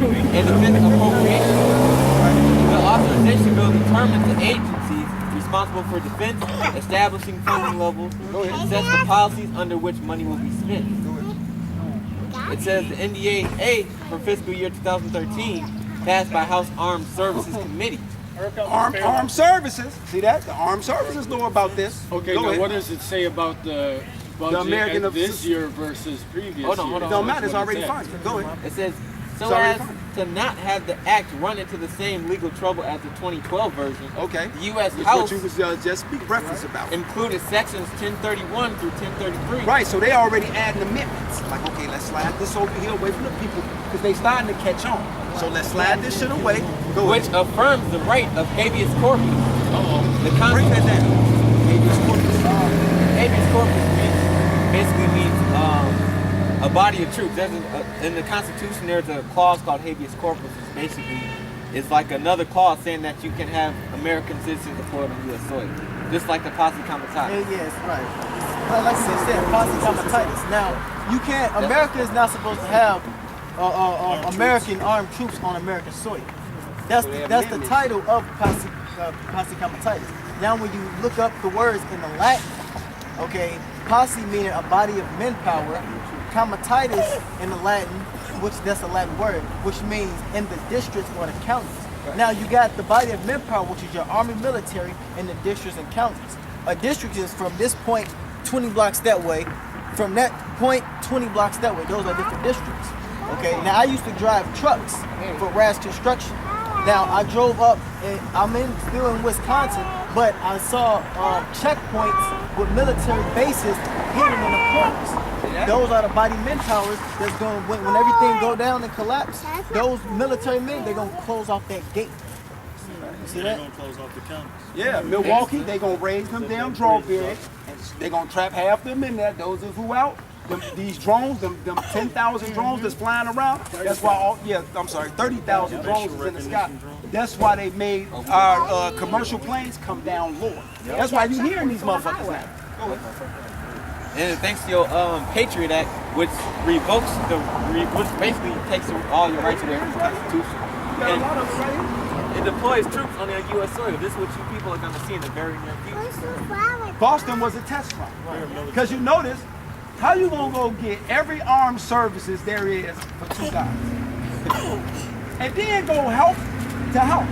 and defense appropriations. The authorization bill determines the agencies responsible for defense, establishing funding levels, and sets the policies under which money will be spent. It says the NDAA for fiscal year 2013 passed by House Armed Services Committee. Armed services. See that? The armed services know about this. Okay, now what does it say about the budget this year versus previous year? Hold on. It don't matter. It's already funded. Go ahead. It says, so as to not have the act run into the same legal trouble as the 2012 version, Okay. the U.S. Which House what you was just speaking reference about. included sections 1031 through 1033. Right, so they already adding amendments. Like, okay, let's slide this over here away from the people because they starting to catch on. So let's slide this shit away. Go Which ahead. affirms the right of habeas corpus. The Break that down. Habeas corpus. Habeas corpus basically means a body of troops. In the Constitution, there's a clause called habeas corpus. It's like another clause saying that you can have American citizens deployed on U.S. soil, just like the posse comitatus. Yes, right. Like I said, posse comitatus. Now, you can't. America is not supposed to have American armed troops on American soil. That's the title of posse comitatus. Now, when you look up the words in the Latin, okay, posse meaning a body of manpower, comitatus in the Latin, which that's a Latin word, which means in the districts or the counties. Right. Now you got the body of manpower, which is your army, military, in the districts and counties. A district is from this point 20 blocks that way, from that point 20 blocks that way. Those are different districts. Okay. Now I used to drive trucks for RAS Construction. Now I drove up, and still in Wisconsin, but I saw checkpoints with military bases hidden in the corners. Those are the body men towers that's going when everything go down and collapse. Those military men, they're gonna close off that gate. You see that? They're gonna close off the counties. Yeah, Milwaukee, they gonna raise them damn drawbridges, and they gonna trap half them in there. Those who flew out, these drones, them 10,000 drones that's flying around. That's why 30,000 drones is in the sky. That's why they made our commercial planes come down lower. That's why you hearing these motherfuckers now. Go ahead. And thanks to your Patriot Act, which revokes which basically takes all your rights away from the Constitution. And it deploys troops on the U.S. soil. This is what you people are going to see in the very near future. Boston was a test run. Because you notice, how you gonna go get every armed services there is for two guys? And then go help to help.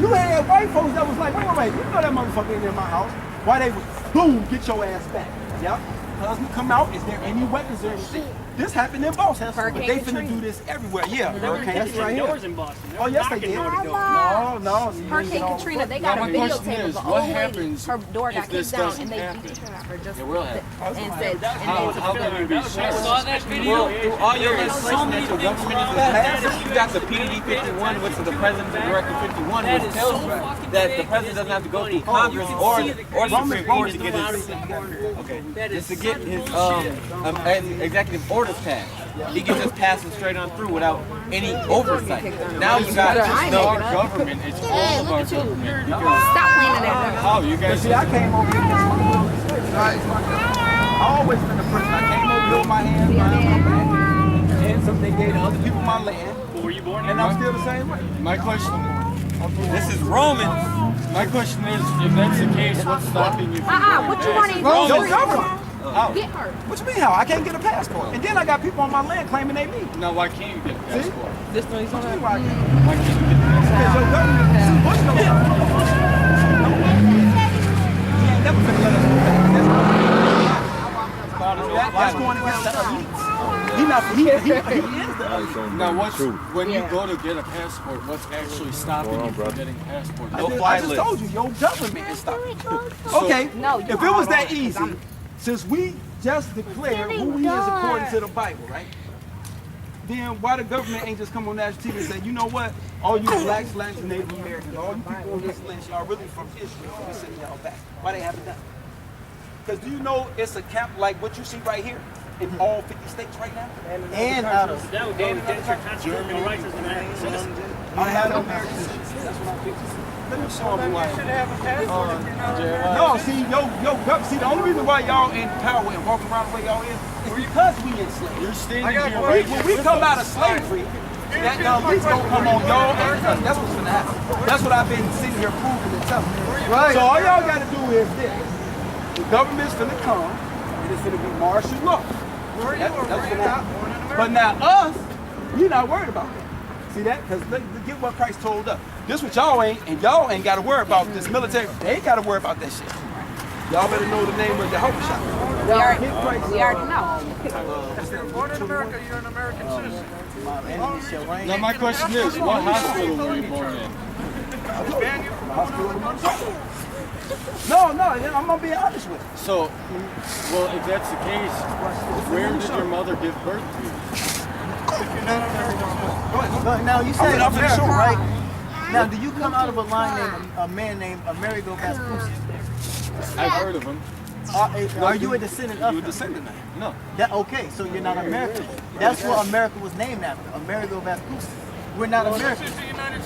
You had white folks that was like, wait, you know that motherfucker in my house. Why they was, boom, get your ass back. Yep. Husband come out, is there any weapons or anything? This happened in Boston, but they finna do this everywhere. Yeah, Hurricane, that's right here. In Boston. Oh yes they did. No. Hurricane Katrina, they got a videotape of an old lady. Her door got kicked down and they beat her just and said, How can you saw that video? Through all your legislation that your government is passed, you got the Pt.20, which is the President's Directive 51, which tells you that the president doesn't have to go through Congress or the Supreme Court to get his executive orders passed. He can just pass them straight on through without any oversight. Now you got our government. It's all of our government. stop playing in that. How you guys? See, I came over here. I always been a person. I came over here with my hands behind my back, and something they gave to other people my land. Were you born? And I'm still the same way. My question. this is Romans. My question is, if that's the case, what's stopping you from What you want to Your government. Get her. What you mean how? I can't get a passport. And then I got people on my land claiming they me. Now, why can't you get a passport? This one, What you mean why I can't? Why can't you get a passport? Because your government, see, Bush don't have He ain't never finna let us go back. That's going against the elites. He is the elite. Now, when you go to get a passport, what's actually stopping you from getting a passport? I just told you, your government is stopping. Okay, if it was that easy, since we just declared who we is according to the Bible, right? Then why the government ain't just come on national TV and say, you know what? All you blacks, Latinx, and Native Americans, all you people on this list, y'all really from Israel. We're sending y'all back. Why they haven't done it? Because do you know it's a camp like what you see right here in all 50 states right now? And out of That would go against your constitutional rights as an American citizen. I have no American citizenship. That's what I'm thinking. Let me show them why. No, see, the only reason why y'all in power and walking around the way y'all is because we enslaved. You're standing here right When we come out of slavery, That lease gonna come on y'all and us. That's what's gonna happen. That's what I've been sitting here proving and telling you. Right. So all y'all gotta do is this. The government's gonna come and it's gonna be martial law. That's gonna happen. But now us, we not worried about that. See that? Because get what Christ told us. This what y'all ain't, and y'all ain't gotta worry about this military. They ain't gotta worry about that shit. Y'all better know the name of the hope shop. We already know. If you're born in America, you're an American citizen. Now my question is, what hospital were you born in? No, I'm gonna be honest with you. So, well, if that's the case, where did your mother give birth to you? Now you said America, right? Now, do you come out of a man named Amerigo Vespucci? I've heard of him. Are you a descendant of him? You a descendant now? No. Okay, so you're not American. That's what America was named after, Amerigo Vespucci. We're not Americans.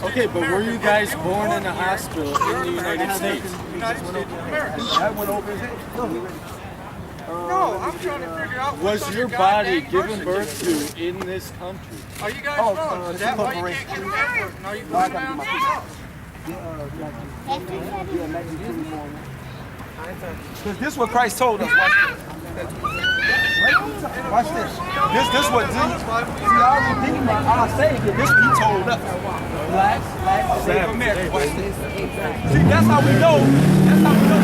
Okay, but were you guys born in a hospital in the United States? That went over his head. No, I'm trying to figure out. Was your body given birth to in this country? Are you guys wrong? Is that why you can't get a passport? Now you put down Because this is what Christ told us. Watch this. This what our Redeemer, our Savior, this what he told us. Black, save America. Watch this. See, that's how we know. That's how we know.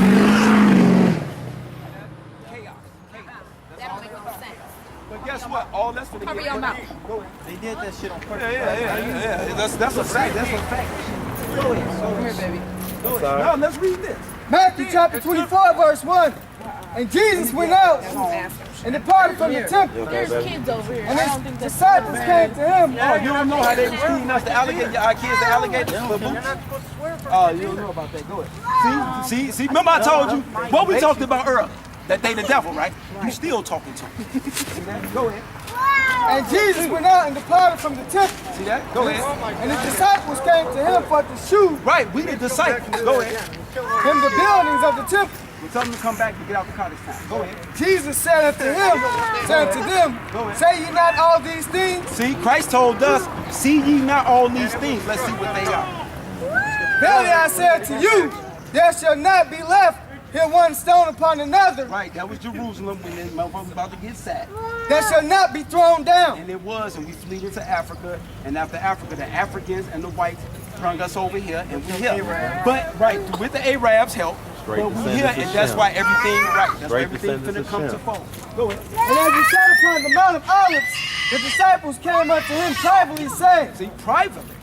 Chaos. That don't make no sense. But guess what? All that's for the Cover your mouth. They did that shit on purpose. Yeah. That's a fact. That's a fact. Go ahead. Come here, baby. Go ahead. Now let's read this. Matthew chapter 24, verse 1. And Jesus went out and departed from the temple. There's kids over here. And I don't think his that's disciples came to him. Oh, you don't know how they was feeding us the alligator, our kids the alligators for boots? Oh, you don't know about that. Go ahead. See. Remember I told you what we talked about earlier? That they the devil, right? You still talking to him. See that? Go ahead. And Jesus went out and departed from the temple. See that? Go ahead. And his disciples came to him for to shew Right, we the disciples. Go ahead. him the buildings of the temple. We'll tell them to come back and get out the cottage time. Go ahead. Jesus said unto them, say ye not all these things? See, Christ told us, see ye not all these things. Let's see what they are. Verily I say unto you, there shall not be left here one stone upon another. Right, that was Jerusalem when they was about to get sacked. That shall not be thrown down. And it was, and we fled into Africa, and after Africa, the Africans and the whites brought us over here, and we here. But, right, with the Arabs' help, but we here, and that's why everything, right, that's why everything finna come to fall. Go ahead. And as he sat upon the Mount of Olives, the disciples came unto him privately, saying, See, privately.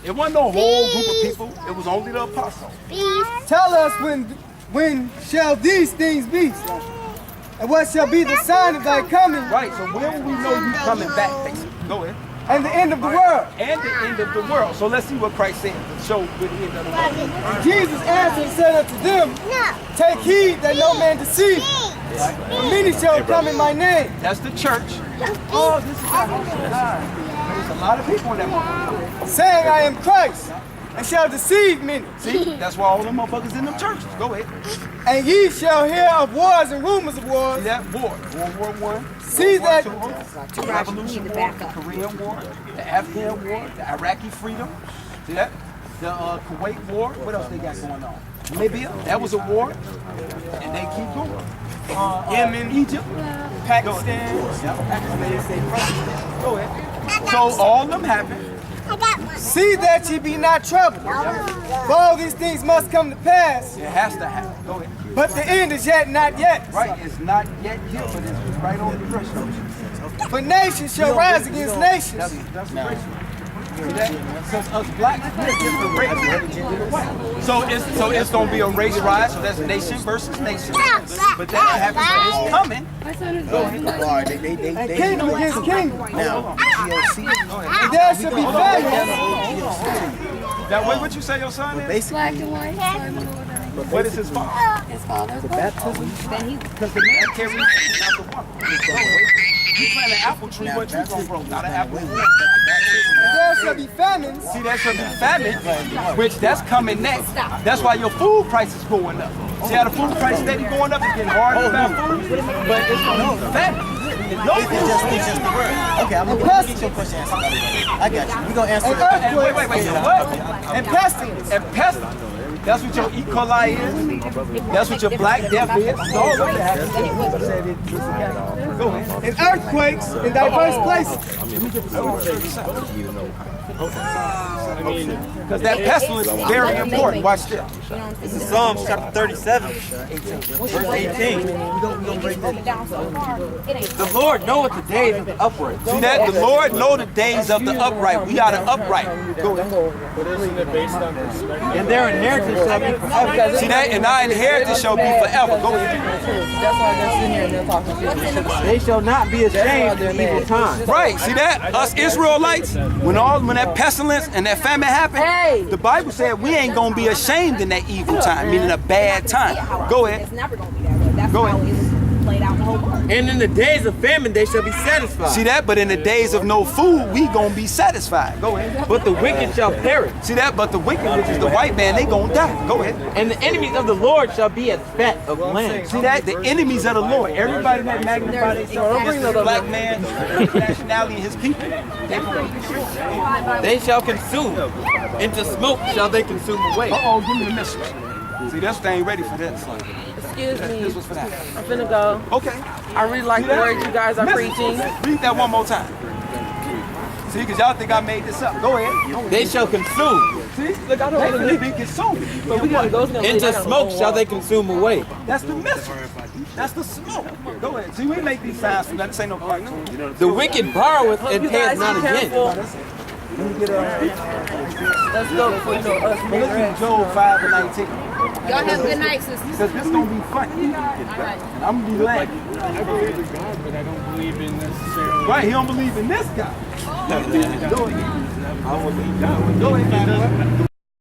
It wasn't no whole group of people, it was only the apostles. tell us when shall these things be? And what shall be the sign of thy coming? Right, so where will we know you coming back, basically? Go ahead. And the end of the world. And the end of the world. So let's see what Christ said to show with the end of the world. And Jesus answered and said unto them, take heed that no man deceive you. For many shall come in my name. That's the church. Oh, this is there's a lot of people in that motherfucker. Saying I am Christ, and shall deceive many. See, that's why all them motherfuckers in them churches. Go ahead. And ye shall hear of wars and rumors of wars. See that war? World War I. See that the Revolution War, the Korean War, the Afghan War, the Iraqi freedom. See that? The Kuwait War. What else they got going on? Libya, that was a war. And they keep going. Yemen, Egypt, Pakistan. Go ahead. So all of them happen. see that ye be not troubled. For all these things must come to pass. It has to happen. Go ahead. But the end is yet not yet. Right, it's not yet here, but it's right on the threshold. For nation shall rise against nation. That's racial. See that? So us blacks, we're different races than the white. So it's gonna be a race rise. So that's nation versus nation. But that happens. It's coming. And kingdom against kingdom. Now, And there shall be famine. That way, what you say your son is? Black and white. What is his father? His father's baptism. Then he Because the man carries not the woman. You plant an apple tree, what you gonna grow? Not an apple. And there shall be famines. See, there should be famine, which that's coming next. That's why your food price is going up. See how the food price steady going up, it's getting harder to buy food, but it's going to be famine. It's just the word. Okay, I'm gonna get your question answered. I got you. We're gonna answer that. Wait, what? And pestilence. And pestilence. That's what your E. coli is. That's what your Black Death is. It's all of that. Go ahead. And earthquakes in diverse places. I mean, because that pestilence is very important. Watch this. This is Psalms chapter 37, verse 18. The Lord knoweth the days of the upright. See that? The Lord know the days of the upright. We are the upright. Go ahead. but isn't it based on perspective? And their inheritance shall be forever. See that? And our inheritance shall be forever. Go ahead. That's why they're sitting here and they're talking to you. They shall not be ashamed in evil times. Right. See that? Us Israelites, when that pestilence and that famine happened, the Bible said we ain't gonna be ashamed in that evil time, meaning a bad time. Go ahead. It's never going to be that way. That's Go how ahead. it was played out in the whole book. And in the days of famine they shall be satisfied. See that? But in the days of no food, we gonna be satisfied. Go ahead. But the wicked shall perish. See that? But the wicked, which is the white man, they gonna die. Go ahead. And the enemies of the Lord shall be as fat of lambs. See that? The enemies of the Lord. Everybody that magnify themselves against the black man, his nationality, and his people, They shall consume. Into smoke shall they consume away. uh-oh, give me the message. See, this thing ain't ready for this. Excuse me. This was for that. I'm finna go. Okay. I really like the words you guys are preaching. Read that one more time. See, because y'all think I made this up. Go ahead. They shall consume. See? Look, I don't want to be consumed. But we gotta go now. Into smoke shall they consume away. That's the message. That's the smoke. Go ahead. See, we make these signs for that. This ain't no cartoon. The wicked borroweth and You payeth guys not be again. careful. Let's go before you know us. Listen to Job 5:19. Y'all have a good night, sisters. Because this going to be funny. And I'm going to be laughing. I believe in God, but I don't believe in necessarily. Right, he don't believe in this guy. Go ahead. I believe God. Go ahead.